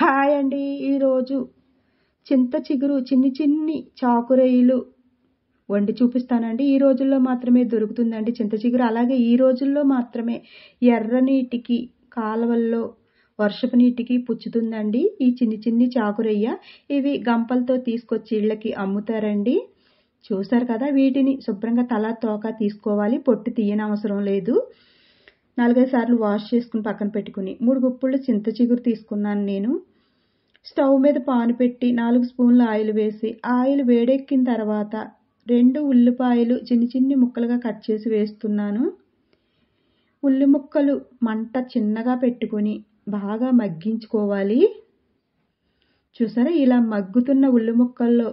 Hi అండి. ఈరోజు చింత చిగురు చిన్ని చాకురొయ్యలు వండి చూపిస్తానండి. ఈ రోజుల్లో మాత్రమే దొరుకుతుందండి చింత చిగురు. అలాగే ఈ రోజుల్లో మాత్రమే ఎర్ర నీటికి, కాలువల్లో వర్షపు నీటికి పుచ్చుతుందండి ఈ చిన్ని చాకురొయ్య. ఇవి గంపలతో తీసుకొచ్చి ఇళ్ళకి అమ్ముతారండి. చూసారు కదా, వీటిని శుభ్రంగా తల తోక తీసుకోవాలి. పొట్టు తీయనవసరం లేదు. 4-5 సార్లు వాష్ చేసుకుని పక్కన పెట్టుకుని 3 గుప్పుళ్ళు చింత చిగురు తీసుకున్నాను నేను. స్టవ్ మీద పాను పెట్టి 4 స్పూన్ల ఆయిల్ వేసి, ఆయిల్ వేడెక్కిన తర్వాత 2 ఉల్లిపాయలు చిన్ని ముక్కలుగా కట్ చేసి వేస్తున్నాను. ఉల్లి ముక్కలు మంట చిన్నగా పెట్టుకుని బాగా మగ్గించుకోవాలి. చూసారా, ఇలా మగ్గుతున్న ఉల్లి ముక్కల్లో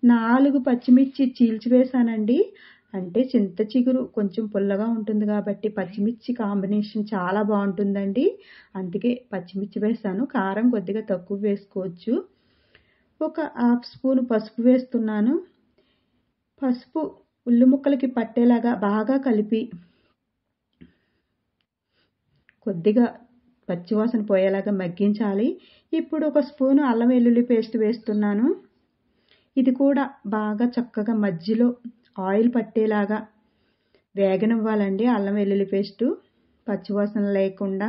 4 పచ్చిమిర్చి చీల్చివేసానండి. అంటే చింత చిగురు కొంచెం పుల్లగా ఉంటుంది కాబట్టి పచ్చిమిర్చి కాంబినేషన్ చాలా బాగుంటుందండి. అందుకే పచ్చిమిర్చి వేసాను. కారం కొద్దిగా తక్కువ వేసుకోవచ్చు. ఒక 1/2 స్పూన్ పసుపు వేస్తున్నాను. పసుపు ఉల్లి ముక్కలకి పట్టేలాగా బాగా కలిపి కొద్దిగా పచ్చివాసన పోయేలాగా మగ్గించాలి. ఇప్పుడు 1 స్పూను అల్లం వెల్లుల్లి పేస్ట్ వేస్తున్నాను. ఇది కూడా బాగా చక్కగా మధ్యలో ఆయిల్ పట్టేలాగా వేగనివ్వాలండి. అల్లం వెల్లుల్లి పేస్టు పచ్చివాసన లేకుండా.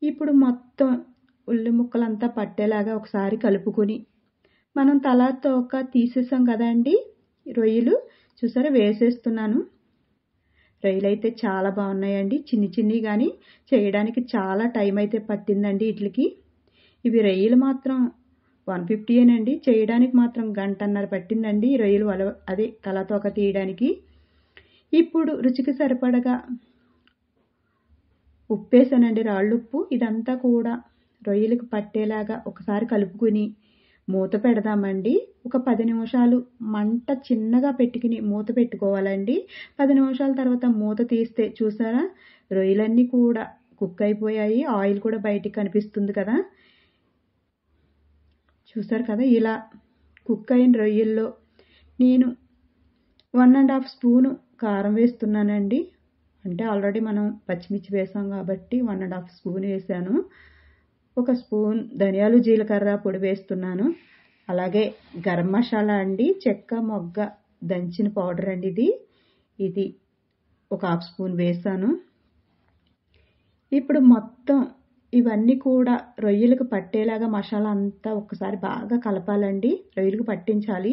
ఇప్పుడు మొత్తం ఉల్లి ముక్కలంతా పట్టేలాగా ఒకసారి కలుపుకొని, మనం తల తోక తీసేసాం కదండి రొయ్యలు, చూసారా వేసేస్తున్నాను. రొయ్యలు అయితే చాలా బాగున్నాయండి. చిన్ని కానీ చేయడానికి చాలా టైం అయితే పట్టిందండి వీటికి. ఇవి రొయ్యలు మాత్రం 150 చేయడానికి మాత్రం 1.5 గంట పట్టిందండి రొయ్యలు అదే తలతోక తీయడానికి. ఇప్పుడు రుచికి సరిపడగా ఉప్పేసానండి, రాళ్ళుప్పు. ఇదంతా కూడా రొయ్యలకు పట్టేలాగా ఒకసారి కలుపుకుని మూత పెడదామండి. ఒక 10 నిమిషాలు మంట చిన్నగా పెట్టుకుని మూత పెట్టుకోవాలండి. 10 నిమిషాల తర్వాత మూత తీస్తే చూసారా, రొయ్యలన్నీ కూడా కుక్ అయిపోయాయి. ఆయిల్ కూడా బయటికి కనిపిస్తుంది కదా. చూసారు కదా, ఇలా కుక్ అయిన రొయ్యల్లో నేను 1.5 స్పూను కారం వేస్తున్నానండి. అంటే ఆల్రెడీ మనం పచ్చిమిర్చి వేసాం కాబట్టి 1.5 స్పూన్ వేసాను. 1 స్పూన్ ధనియాలు జీలకర్ర పొడి వేస్తున్నాను. అలాగే గరం మసాలా అండి, చెక్క మొగ్గ దంచిన పౌడర్ అండి ఇది 1/2 స్పూన్ వేసాను. ఇప్పుడు మొత్తం ఇవన్నీ కూడా రొయ్యలకు పట్టేలాగా మసాలా అంతా ఒకసారి బాగా కలపాలండి. రొయ్యలకు పట్టించాలి.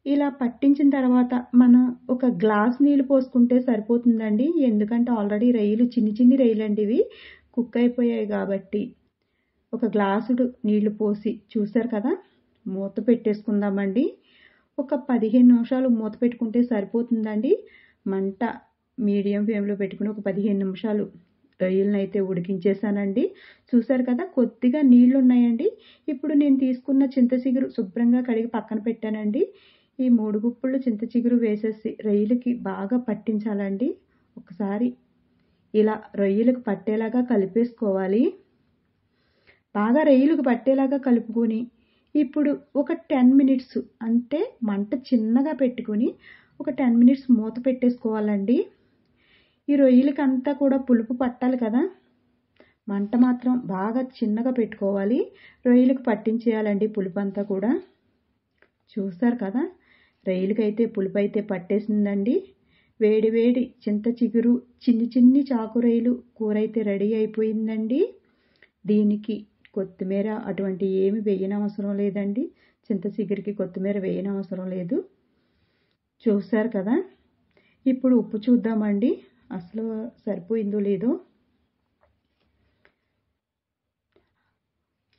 ఇలా పట్టించిన తర్వాత మనం ఒక గ్లాస్ నీళ్ళు పోసుకుంటే సరిపోతుందండి. ఎందుకంటే ఆల్రెడీ రొయ్యలు చిన్ని రొయ్యలండి, ఇవి కుక్ అయిపోయాయి కాబట్టి. ఒక గ్లాసుడు నీళ్లు పోసి, చూసారు కదా, మూత పెట్టేసుకుందామండి. ఒక 15 నిమిషాలు మూత పెట్టుకుంటే సరిపోతుందండి. మంట మీడియం ఫ్లేమ్లో పెట్టుకుని ఒక 15 నిమిషాలు రొయ్యలను అయితే ఉడికించేసానండి. చూసారు కదా, కొద్దిగా నీళ్లు ఉన్నాయండి. ఇప్పుడు నేను తీసుకున్న చింత చిగురు శుభ్రంగా కడిగి పక్కన పెట్టానండి. ఈ 3 గుప్పుళ్ళు చింత చిగురు వేసేసి రొయ్యలకి బాగా పట్టించాలండి. ఒకసారి ఇలా రొయ్యలకు పట్టేలాగా కలిపేసుకోవాలి. బాగా రొయ్యలకు పట్టేలాగా కలుపుకొని ఇప్పుడు ఒక 10 మినిట్స్, అంటే మంట చిన్నగా పెట్టుకొని ఒక 10 మినిట్స్ మూత పెట్టేసుకోవాలండి. ఈ రొయ్యలకి అంతా కూడా పులుపు పట్టాలి కదా. మంట మాత్రం బాగా చిన్నగా పెట్టుకోవాలి. రొయ్యలకు పట్టించేయాలండి పులుపు అంతా కూడా. చూసారు కదా, రొయ్యలకైతే పులుపు అయితే పట్టేసిందండి. వేడి చింత చిగురు చిన్ని చాకురొయ్యలు కూర అయితే రెడీ అయిపోయిందండి. దీనికి కొత్తిమీర అటువంటి ఏమి వేయనవసరం లేదండి. చింత చిగురికి కొత్తిమీర వేయనవసరం లేదు. చూసారు కదా, ఇప్పుడు ఉప్పు చూద్దామండి, అసలు సరిపోయిందో లేదో.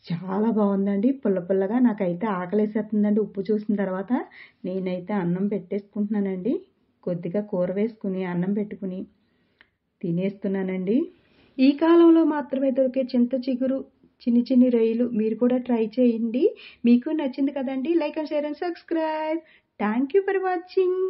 చాలా బాగుందండి, పుల్లగా. నాకైతే ఆకలేసేస్తుందండి ఉప్పు చూసిన తర్వాత. నేనైతే అన్నం పెట్టేసుకుంటున్నానండి. కొద్దిగా కూర వేసుకుని అన్నం పెట్టుకుని తినేస్తున్నానండి. ఈ కాలంలో మాత్రమే దొరికే చింత చిగురు చిన్ని రొయ్యలు మీరు కూడా ట్రై చేయండి. మీకు నచ్చింది కదండి. Like and share and subscribe. Thank you for watching.